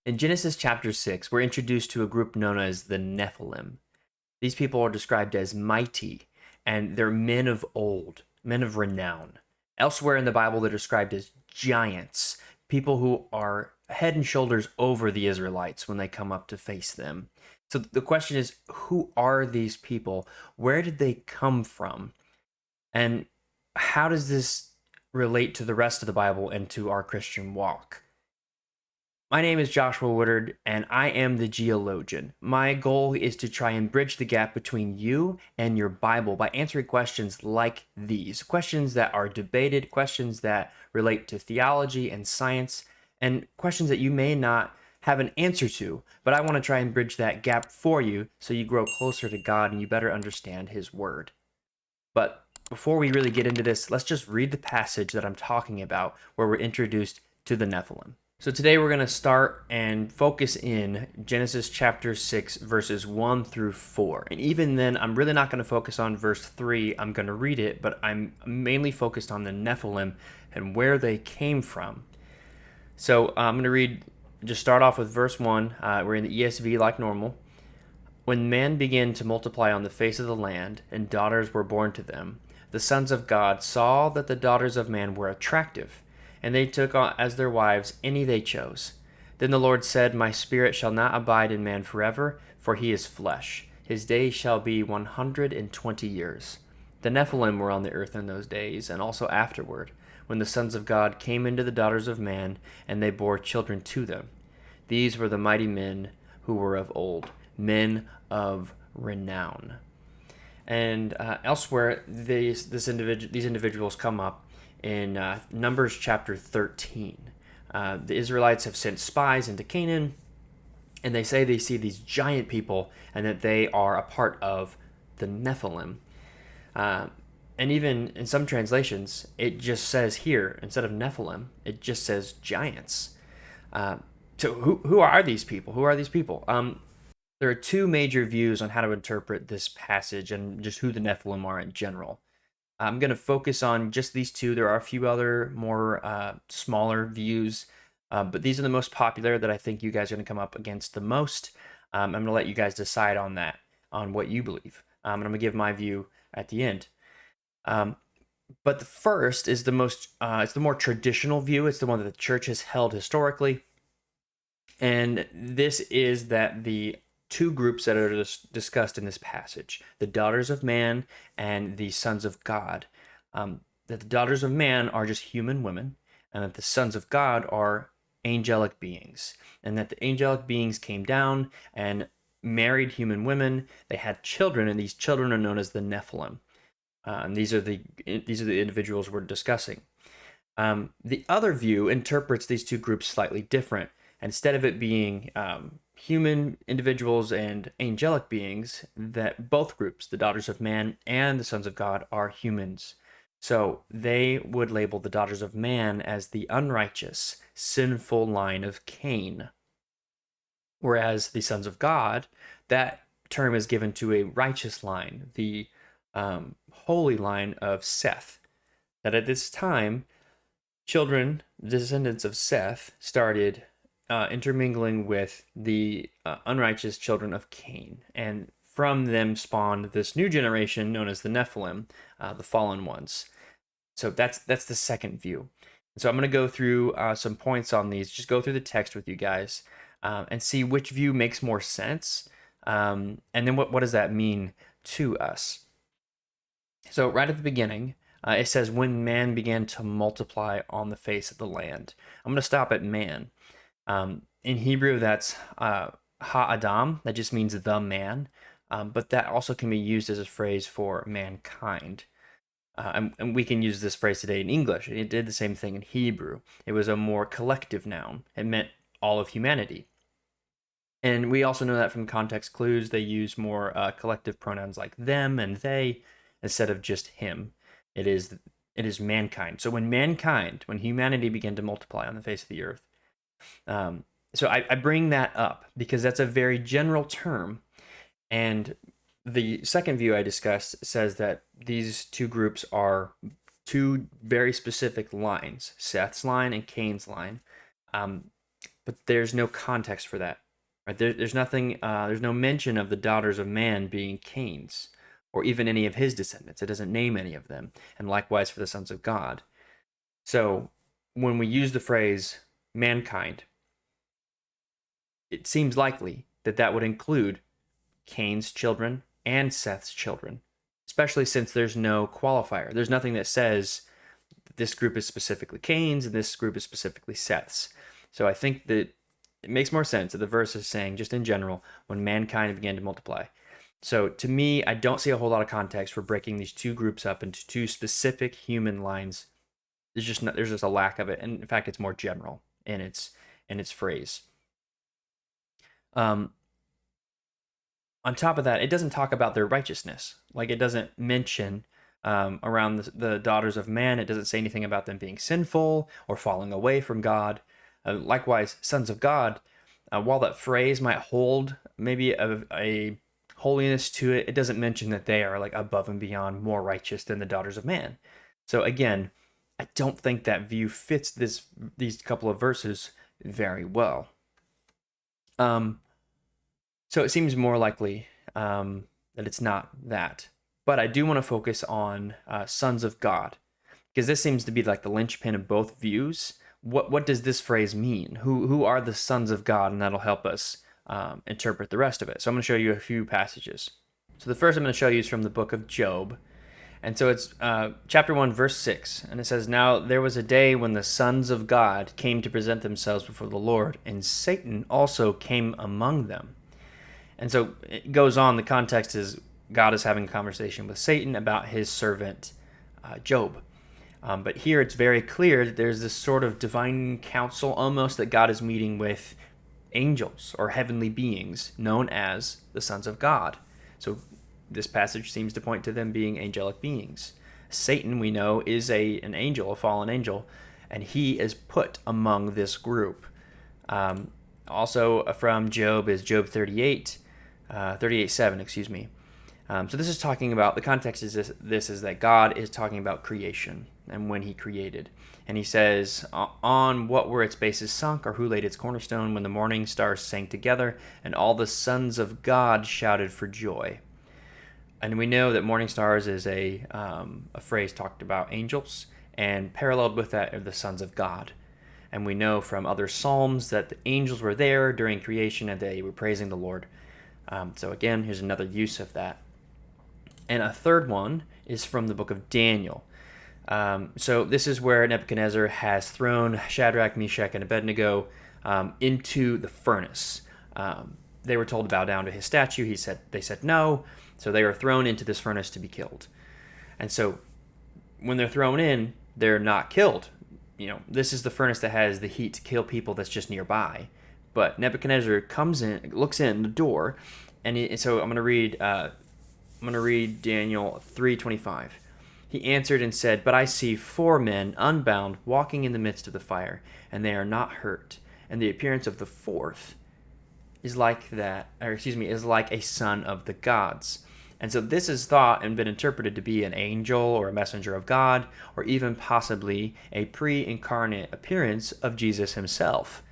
In Genesis chapter 6, we're introduced to a group known as the Nephilim. These people are described as mighty, and they're men of old, men of renown. Elsewhere in the Bible, they're described as giants, people who are head and shoulders over the Israelites when they come up to face them. So the question is, who are these people? Where did they come from? And how does this relate to the rest of the Bible and to our Christian walk? My name is Joshua Woodard, and I am the geologian. My goal is to try and bridge the gap between you and your Bible by answering questions like these questions that are debated, questions that relate to theology and science, and questions that you may not have an answer to. But I want to try and bridge that gap for you so you grow closer to God and you better understand His Word. But before we really get into this, let's just read the passage that I'm talking about where we're introduced to the Nephilim. So today we're going to start and focus in Genesis chapter 6, verses 1 through 4. And even then, I'm really not going to focus on verse 3. I'm going to read it, but I'm mainly focused on the Nephilim and where they came from. So I'm going to read, just start off with verse 1. We're in the ESV like normal. When men began to multiply on the face of the land, and daughters were born to them, the sons of God saw that the daughters of man were attractive, and they took as their wives any they chose. Then the Lord said, My spirit shall not abide in man forever, for he is flesh. His days shall be 120 years. The Nephilim were on the earth in those days, and also afterward, when the sons of God came into the daughters of man, and they bore children to them. These were the mighty men who were of old, men of renown. And elsewhere, these individuals come up in Numbers chapter 13. The Israelites have sent spies into Canaan, and they say they see these giant people and that they are a part of the Nephilim. And even in some translations, it just says here, instead of Nephilim, it just says giants. So who are these people? Who are these people? There are two major views on how to interpret this passage and just who the Nephilim are in general. I'm going to focus on just these two. There are a few other more smaller views, but these are the most popular that I think you guys are going to come up against the most. I'm going to let you guys decide on that, on what you believe. And I'm going to give my view at the end. But the first is it's the more traditional view. It's the one that the church has held historically. And this is that the two groups that are discussed in this passage, the daughters of man and the sons of God, that the daughters of man are just human women, and that the sons of God are angelic beings, and that the angelic beings came down and married human women. They had children, and these children are known as the Nephilim. And these are the individuals we're discussing. The other view interprets these two groups slightly different. Instead of it being human individuals and angelic beings, that both groups, the daughters of man and the sons of God, are humans. So they would label the daughters of man as the unrighteous, sinful line of Cain. Whereas the sons of God, that term is given to a righteous line, the holy line of Seth. That at this time, children, descendants of Seth, started intermingling with the unrighteous children of Cain, and from them spawned this new generation known as the Nephilim, the fallen ones. So that's the second view. So I'm going to go through some points on these. Just go through the text with you guys and see which view makes more sense, and then what does that mean to us. So right at the beginning, it says, when man began to multiply on the face of the land. I'm going to stop at man. In Hebrew, that's ha-adam. That just means the man. But that also can be used as a phrase for mankind. And we can use this phrase today in English. It did the same thing in Hebrew. It was a more collective noun. It meant all of humanity. And we also know that from context clues, they use more collective pronouns like them and they instead of just him. It is mankind. So when humanity began to multiply on the face of the earth, so I bring that up because that's a very general term. And the second view I discussed says that these two groups are two very specific lines, Seth's line and Cain's line. But but there's no context for that. Right? There's nothing. There's no mention of the daughters of man being Cain's, or even any of his descendants. It doesn't name any of them, and likewise for the sons of God. So when we use the phrase mankind, it seems likely that that would include Cain's children and Seth's children, especially since there's no qualifier. There's nothing that says this group is specifically Cain's and this group is specifically Seth's. So I think that it makes more sense that the verse is saying, just in general, when mankind began to multiply. So to me, I don't see a whole lot of context for breaking these two groups up into two specific human lines. There's just a lack of it, and in fact, it's more general in its phrase. On top of that, it doesn't talk about their righteousness. Like, it doesn't mention around the daughters of man. It doesn't say anything about them being sinful or falling away from God. Likewise, sons of God, while that phrase might hold maybe a holiness to it, it doesn't mention that they are like above and beyond more righteous than the daughters of man. So again, I don't think that view fits these couple of verses very well. So it seems more likely that it's not that. But I do want to focus on sons of God, because this seems to be like the linchpin of both views. What does this phrase mean? Who are the sons of God? And that'll help us interpret the rest of it. So I'm going to show you a few passages. So the first I'm going to show you is from the book of Job. And so it's chapter 1, verse 6. And it says, "Now there was a day when the sons of God came to present themselves before the Lord, and Satan also came among them." And so it goes on. The context is God is having a conversation with Satan about his servant Job. But here it's very clear that there's this sort of divine council almost that God is meeting with angels or heavenly beings known as the sons of God. So this passage seems to point to them being angelic beings. Satan, we know, is an angel, a fallen angel, and he is put among this group. Also from Job is Job 38:7, excuse me. So this is talking about, the context is this is that God is talking about creation and when he created. And he says, "On what were its bases sunk, or who laid its cornerstone, when the morning stars sang together, and all the sons of God shouted for joy." And we know that morning stars is a phrase talked about angels, and paralleled with that are the sons of God. And we know from other psalms that the angels were there during creation and they were praising the Lord. So again, here's another use of that. And a third one is from the book of Daniel. So this is where Nebuchadnezzar has thrown Shadrach, Meshach, and Abednego into the furnace. They were told to bow down to his statue. They said no, so they were thrown into this furnace to be killed. And so when they're thrown in, they're not killed. This is the furnace that has the heat to kill people that's just nearby. But Nebuchadnezzar comes in, looks in the door, and so I'm going to read Daniel 3:25. He answered and said, "But I see 4 men unbound walking in the midst of the fire, and they are not hurt. And the appearance of the fourth is like a son of the gods." And so this is thought and been interpreted to be an angel or a messenger of God, or even possibly a pre-incarnate appearance of Jesus himself.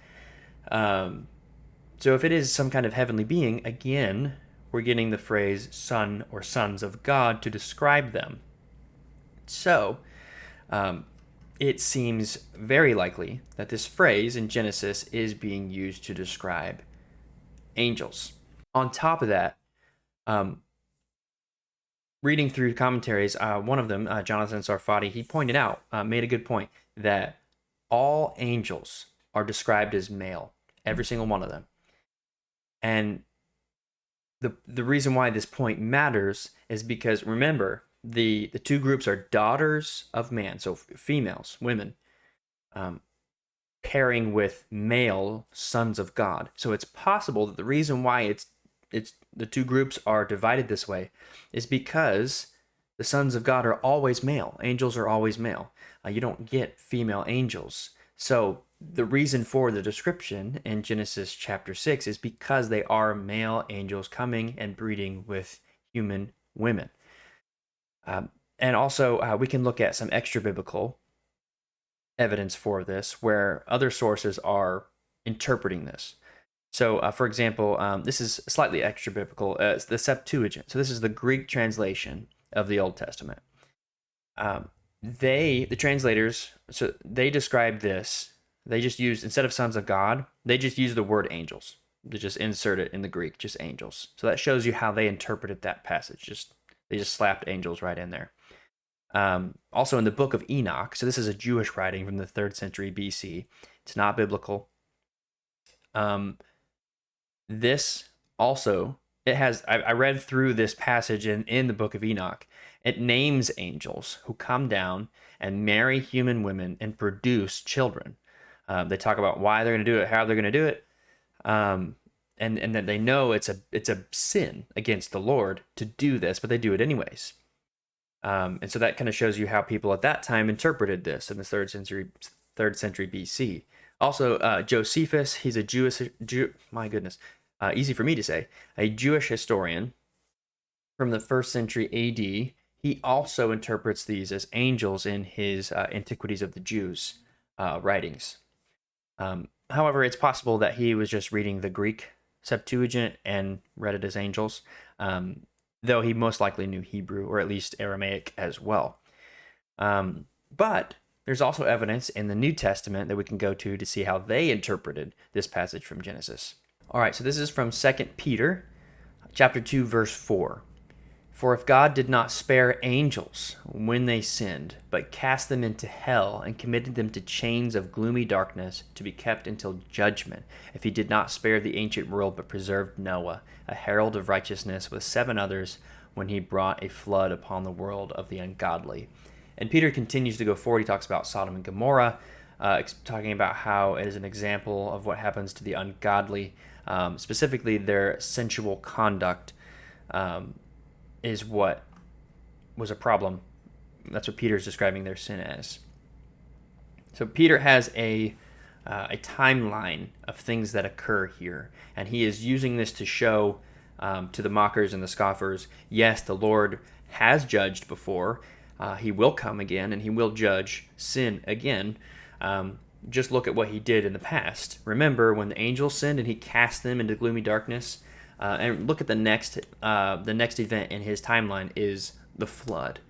So if it is some kind of heavenly being, again, we're getting the phrase son or sons of God to describe them. So it seems very likely that this phrase in Genesis is being used to describe angels. On top of that, reading through commentaries, one of them, Jonathan Sarfati, he pointed out, made a good point, that all angels are described as male, every single one of them. And the reason why this point matters is because, remember, the two groups are daughters of man, so females, women, pairing with male sons of God. So it's possible that the reason why it's the two groups are divided this way is because the sons of God are always male. Angels are always male. You don't get female angels. So the reason for the description in Genesis chapter 6 is because they are male angels coming and breeding with human women. And also, we can look at some extra biblical evidence for this, where other sources are interpreting this. So, for example, this is slightly extra biblical. It's the Septuagint. So this is the Greek translation of the Old Testament. The translators, so they describe this. They just used, instead of sons of God, they just use the word angels. They just insert it in the Greek, just angels. So that shows you how they interpreted that passage. They just slapped angels right in there. Also in the book of Enoch, so this is a Jewish writing from the 3rd century BC. It's not biblical. This also, it has, I read through this passage in the book of Enoch. It names angels who come down and marry human women and produce children. They talk about why they're going to do it, how they're going to do it, and that they know it's a sin against the Lord to do this, but they do it anyways. And so that kind of shows you how people at that time interpreted this in the 3rd century BC. Also, Josephus, he's a my goodness, easy for me to say, a Jewish historian from the 1st century AD. He also interprets these as angels in his Antiquities of the Jews writings. However, it's possible that he was just reading the Greek Septuagint and read it as angels, though he most likely knew Hebrew, or at least Aramaic as well. But there's also evidence in the New Testament that we can go to see how they interpreted this passage from Genesis. All right, so this is from 2 Peter chapter 2, verse 4. For if God did not spare angels when they sinned, but cast them into hell and committed them to chains of gloomy darkness to be kept until judgment, if he did not spare the ancient world but preserved Noah, a herald of righteousness, with 7 others, when he brought a flood upon the world of the ungodly. And Peter continues to go forward. He talks about Sodom and Gomorrah, talking about how it is an example of what happens to the ungodly, specifically their sensual conduct is what was a problem. That's what Peter's describing their sin as. So Peter has a timeline of things that occur here, and he is using this to show to the mockers and the scoffers, yes, the Lord has judged before. He will come again, and he will judge sin again. Just look at what he did in the past. Remember when the angels sinned and he cast them into gloomy darkness? And look at the next event in his timeline is the flood,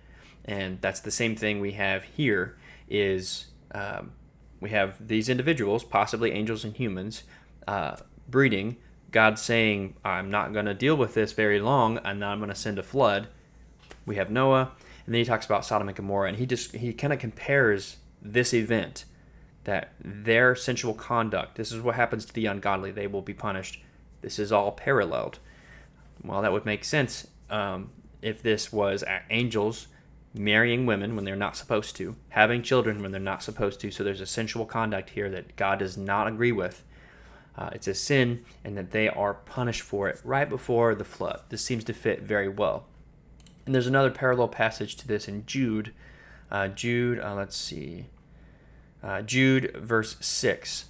and that's the same thing we have here. We have these individuals, possibly angels and humans, breeding. God saying, "I'm not going to deal with this very long, and now I'm going to send a flood." We have Noah, and then he talks about Sodom and Gomorrah, and he kind of compares this event, that their sensual conduct. This is what happens to the ungodly; they will be punished. This is all paralleled. Well, that would make sense if this was angels marrying women when they're not supposed to, having children when they're not supposed to. So there's a sensual conduct here that God does not agree with. It's a sin, and that they are punished for it right before the flood. This seems to fit very well. And there's another parallel passage to this in Jude. Jude, verse 6.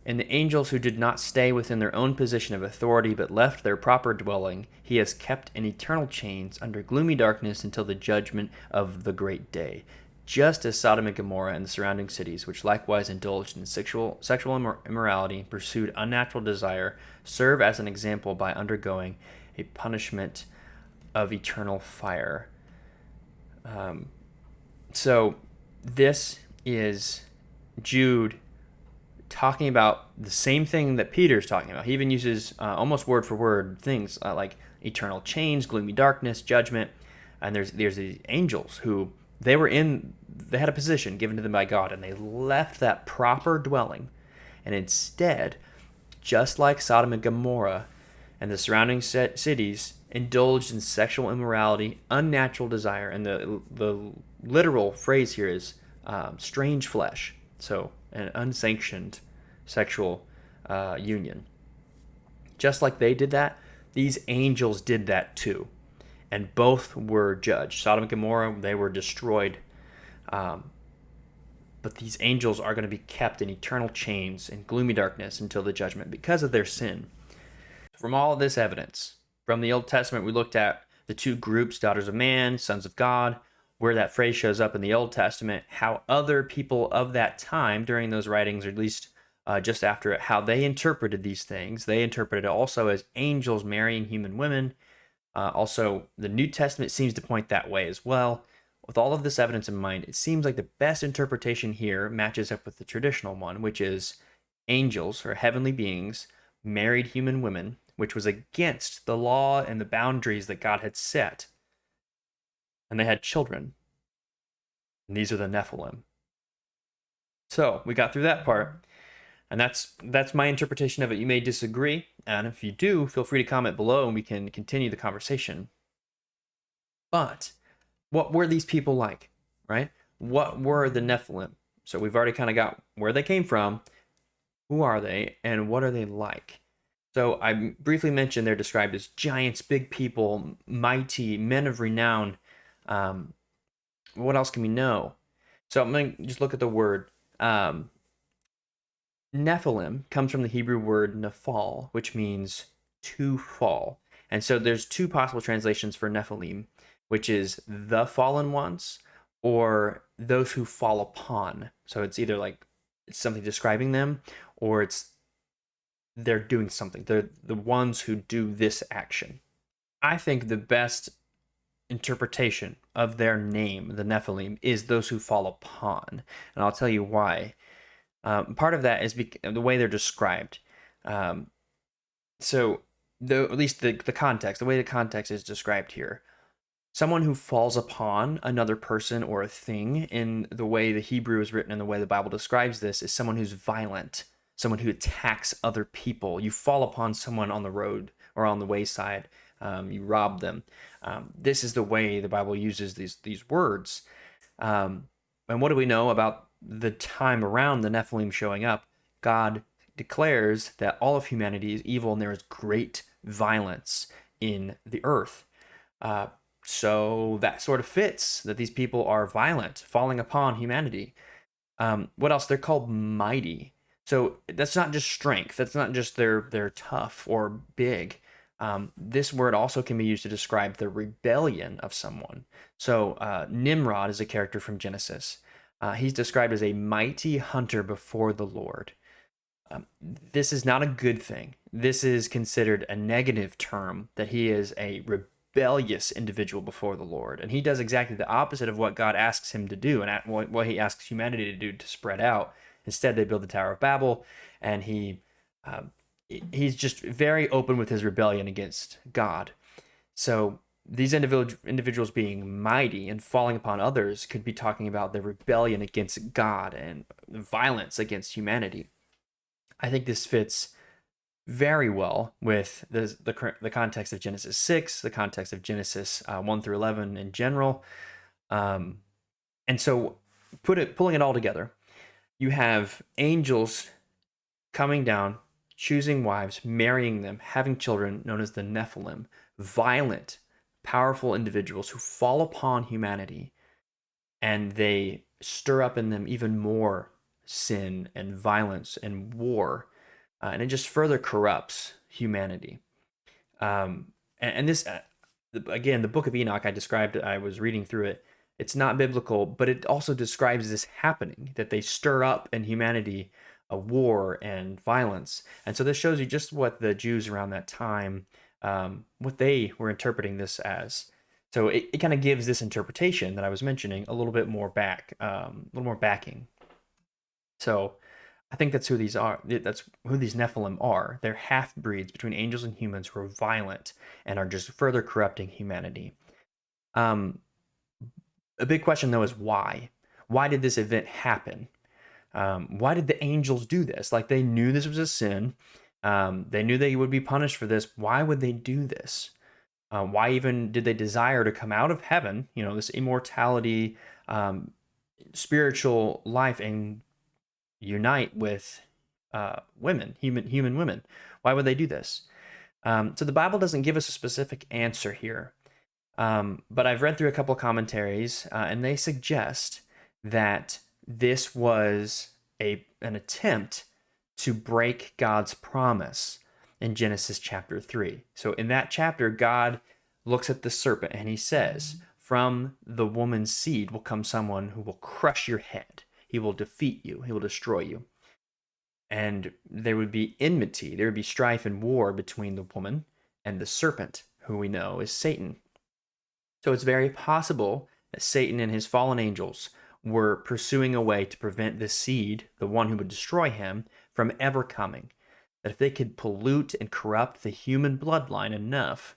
And the angels who did not stay within their own position of authority but left their proper dwelling, he has kept in eternal chains under gloomy darkness until the judgment of the great day. Just as Sodom and Gomorrah and the surrounding cities, which likewise indulged in sexual immorality and pursued unnatural desire, serve as an example by undergoing a punishment of eternal fire. So this is Jude talking about the same thing that Peter's talking about. He even uses almost word for word things like eternal chains, gloomy darkness, judgment. And there's these angels who they had a position given to them by God, and they left that proper dwelling, and instead, just like Sodom and Gomorrah and the surrounding cities, indulged in sexual immorality, unnatural desire, and the literal phrase here is strange flesh. So an unsanctioned sexual union. Just like they did that, these angels did that too. And both were judged. Sodom and Gomorrah, they were destroyed. But these angels are going to be kept in eternal chains and gloomy darkness until the judgment because of their sin. From all of this evidence, from the Old Testament, we looked at the 2 groups, daughters of man, sons of God, where that phrase shows up in the Old Testament, how other people of that time during those writings, or at least just after it, how they interpreted these things. They interpreted it also as angels marrying human women. Also, the New Testament seems to point that way as well. With all of this evidence in mind, it seems like the best interpretation here matches up with the traditional one, which is angels or heavenly beings married human women, which was against the law and the boundaries that God had set. And they had children. And these are the Nephilim. So we got through that part. And that's my interpretation of it. You may disagree, and if you do, feel free to comment below and we can continue the conversation. But what were these people like, right? What were the Nephilim? So we've already kind of got where they came from, who are they, and what are they like? So I briefly mentioned they're described as giants, big people, mighty, men of renown. What else can we know? So I'm going to just look at the word. Nephilim comes from the Hebrew word nephal, which means to fall. And so there's two possible translations for Nephilim, which is the fallen ones or those who fall upon. So it's either like it's something describing them or it's they're doing something. They're the ones who do this action. I think the best interpretation of their name, the Nephilim, is those who fall upon. And I'll tell you why. Part of that is the way they're described. So, at least the context, the way the context is described here. Someone who falls upon another person or a thing in the way the Hebrew is written and the way the Bible describes this is someone who's violent, someone who attacks other people. You fall upon someone on the road or on the wayside. You rob them. This is the way the Bible uses these words. And what do we know about the time around the Nephilim showing up? God declares that all of humanity is evil and there is great violence in the earth. So that sort of fits that these people are violent, falling upon humanity. What else? They're called mighty. So that's not just strength. That's not just they're tough or big. This word also can be used to describe the rebellion of someone. So Nimrod is a character from Genesis. He's described as a mighty hunter before the Lord. This is not a good thing. This is considered a negative term, that he is a rebellious individual before the Lord. And he does exactly the opposite of what God asks him to do and what he asks humanity to do, to spread out. Instead, they build the Tower of Babel, and he's just very open with his rebellion against God. So these individuals being mighty and falling upon others could be talking about the rebellion against God and violence against humanity. I think this fits very well with the context of Genesis 6, the context of Genesis 1 through 11 in general. And so pulling it all together, you have angels coming down, choosing wives, marrying them, having children, known as the Nephilim, violent, powerful individuals who fall upon humanity, and they stir up in them even more sin and violence and war, and it just further corrupts humanity. And this, again, the book of Enoch, I was reading through it. It's not biblical, but it also describes this happening, that they stir up in humanity a war and violence. And so this shows you just what the Jews around that time, what they were interpreting this as. So it kind of gives this interpretation that I was mentioning a little bit more a little more backing. So I think that's who these are. That's who these Nephilim are. They're half-breeds between angels and humans who are violent and are just further corrupting humanity. A big question, though, is why? Why did this event happen? Why did the angels do this? Like, they knew this was a sin. They knew they would be punished for this. Why would they do this? Why even did they desire to come out of heaven, this immortality, spiritual life, and unite with human women? Why would they do this? So the Bible doesn't give us a specific answer here. But I've read through a couple of commentaries, and they suggest that this was an attempt to break God's promise in Genesis chapter 3. So in that chapter, God looks at the serpent and he says, "From the woman's seed will come someone who will crush your head. He will defeat you. He will destroy you." and there would be enmity, there would be strife and war between the woman and the serpent, who we know is Satan. So it's very possible that Satan and his fallen angels were pursuing a way to prevent this seed, the one who would destroy him, from ever coming. That if they could pollute and corrupt the human bloodline enough,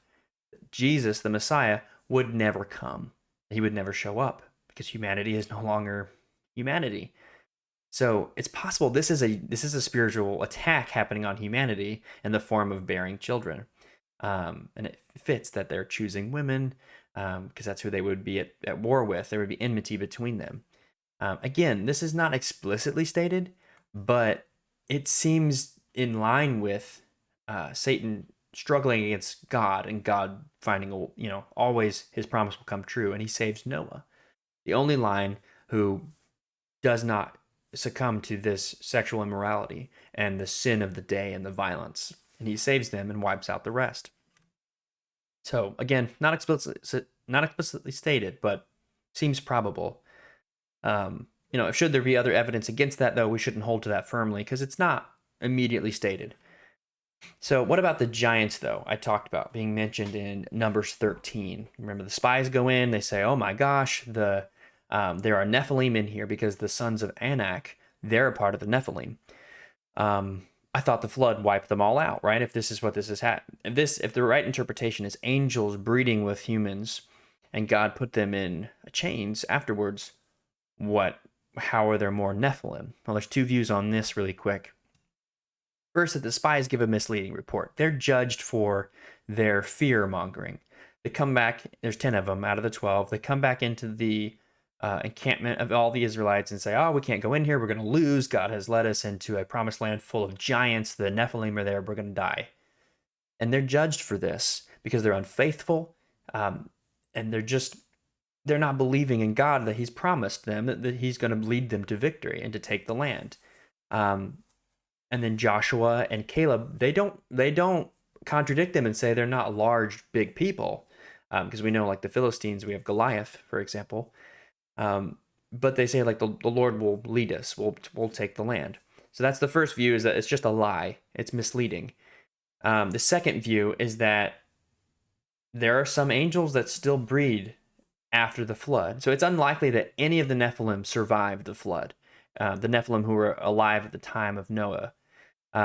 Jesus, the Messiah, would never come. He would never show up because humanity is no longer humanity. So it's possible this is a spiritual attack happening on humanity in the form of bearing children, and it fits that they're choosing women because that's who they would be at war with. There would be enmity between them. Again, this is not explicitly stated, but it seems in line with Satan struggling against God and God finding, always his promise will come true, and he saves Noah, the only line who does not succumb to this sexual immorality and the sin of the day and the violence. And he saves them and wipes out the rest. So again, not explicitly stated, but seems probable. Should there be other evidence against that, though, we shouldn't hold to that firmly because it's not immediately stated. So what about the giants, though, I talked about being mentioned in Numbers 13? Remember, the spies go in, they say, oh my gosh, there are Nephilim in here because the sons of Anak, they're a part of the Nephilim. I thought the flood wiped them all out, right? If this is what this is, if the right interpretation is angels breeding with humans and God put them in chains afterwards, how are there more Nephilim? Well, there's two views on this really quick. First, that the spies give a misleading report. They're judged for their fear mongering. They come back, there's 10 of them out of the 12. They come back into the encampment of all the Israelites and say, oh, we can't go in here. We're going to lose. God has led us into a promised land full of giants. The Nephilim are there. We're going to die. And they're judged for this because they're unfaithful. And they're not believing in God that he's promised them that he's going to lead them to victory and to take the land. And then Joshua and Caleb, they don't contradict them and say they're not large, big people. Because we know, like the Philistines, we have Goliath, for example. But they say, like, the Lord will lead us. We'll take the land. So that's the first view, is that it's just a lie. It's misleading. The second view is that there are some angels that still breed after the flood. So it's unlikely that any of the Nephilim survived the flood. The Nephilim who were alive at the time of Noah.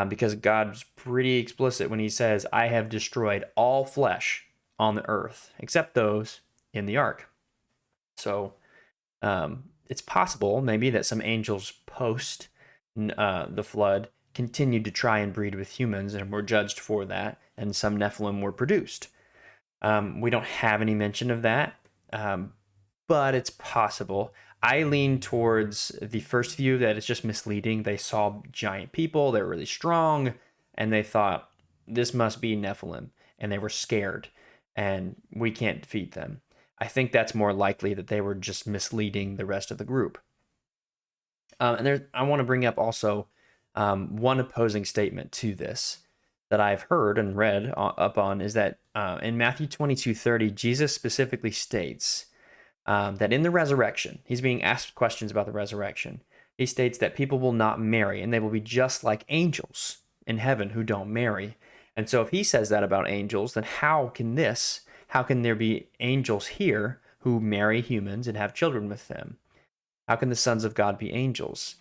Because God's pretty explicit when he says, I have destroyed all flesh on the earth, except those in the ark. So it's possible maybe that some angels post the flood continued to try and breed with humans and were judged for that, and some Nephilim were produced. We don't have any mention of that, but it's possible. I lean towards the first view, that it's just misleading. They saw giant people, they're really strong, and they thought, this must be Nephilim, and they were scared, and we can't defeat them. I think that's more likely that they were just misleading the rest of the group. And I want to bring up also one opposing statement to this that I've heard and read up on, is that in Matthew 22:30, Jesus specifically states that in the resurrection, he's being asked questions about the resurrection. He states that people will not marry, and they will be just like angels in heaven who don't marry. And so if he says that about angels, then how can there be angels here who marry humans and have children with them? How can the sons of God be angels?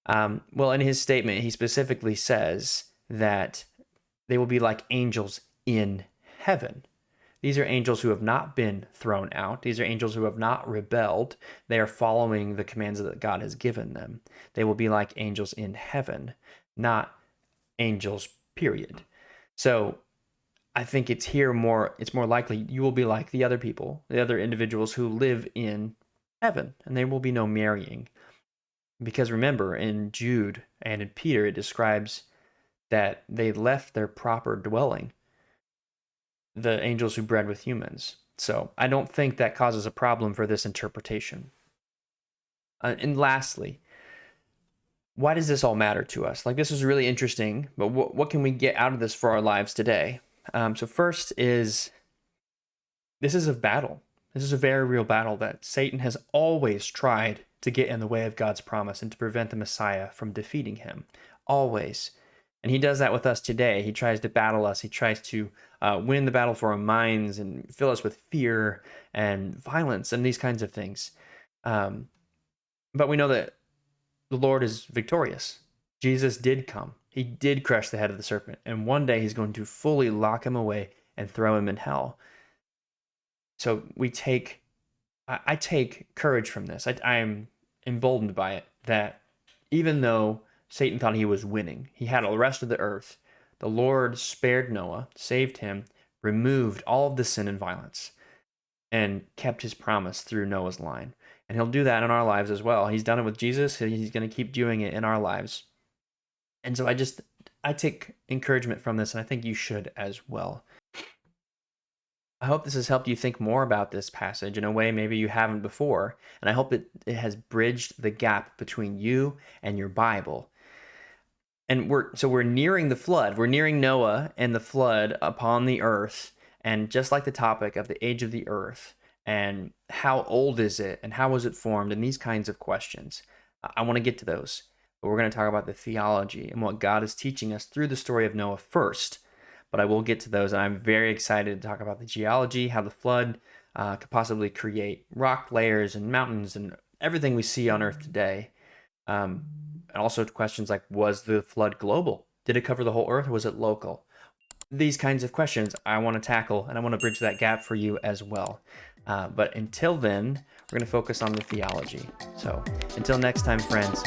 Well, in his statement, he specifically says that they will be like angels in heaven. These are angels who have not been thrown out. These are angels who have not rebelled. They are following the commands that God has given them. They will be like angels in heaven, not angels, period. So I think it's more likely you will be like the other people, the other individuals who live in heaven, and there will be no marrying. Because remember, in Jude and in Peter, it describes that they left their proper dwelling, the angels who bred with humans. So I don't think that causes a problem for this interpretation. And lastly, why does this all matter to us? Like, this is really interesting, but what can we get out of this for our lives today? So first is, this is a battle. This is a very real battle that Satan has always tried to get in the way of God's promise and to prevent the Messiah from defeating him. always. And he does that with us today. He tries to battle us. He tries to win the battle for our minds and fill us with fear and violence and these kinds of things. But we know that the Lord is victorious. Jesus did come. He did crush the head of the serpent. And one day he's going to fully lock him away and throw him in hell. So I take courage from this. I am emboldened by it, that even though Satan thought he was winning, he had all the rest of the earth, the Lord spared Noah, saved him, removed all of the sin and violence, and kept his promise through Noah's line. And he'll do that in our lives as well. He's done it with Jesus, and he's going to keep doing it in our lives. And so I take encouragement from this, and I think you should as well. I hope this has helped you think more about this passage in a way maybe you haven't before, and I hope it has bridged the gap between you and your Bible. And we're nearing the flood. We're nearing Noah and the flood upon the earth, and just like the topic of the age of the earth, and how old is it, and how was it formed, and these kinds of questions. I want to get to those, but we're going to talk about the theology and what God is teaching us through the story of Noah first. But I will get to those, and I'm very excited to talk about the geology, how the flood could possibly create rock layers and mountains and everything we see on Earth today. And also questions like, was the flood global? Did it cover the whole Earth, or was it local? These kinds of questions I want to tackle, and I want to bridge that gap for you as well. But until then, we're going to focus on the theology. So until next time, friends,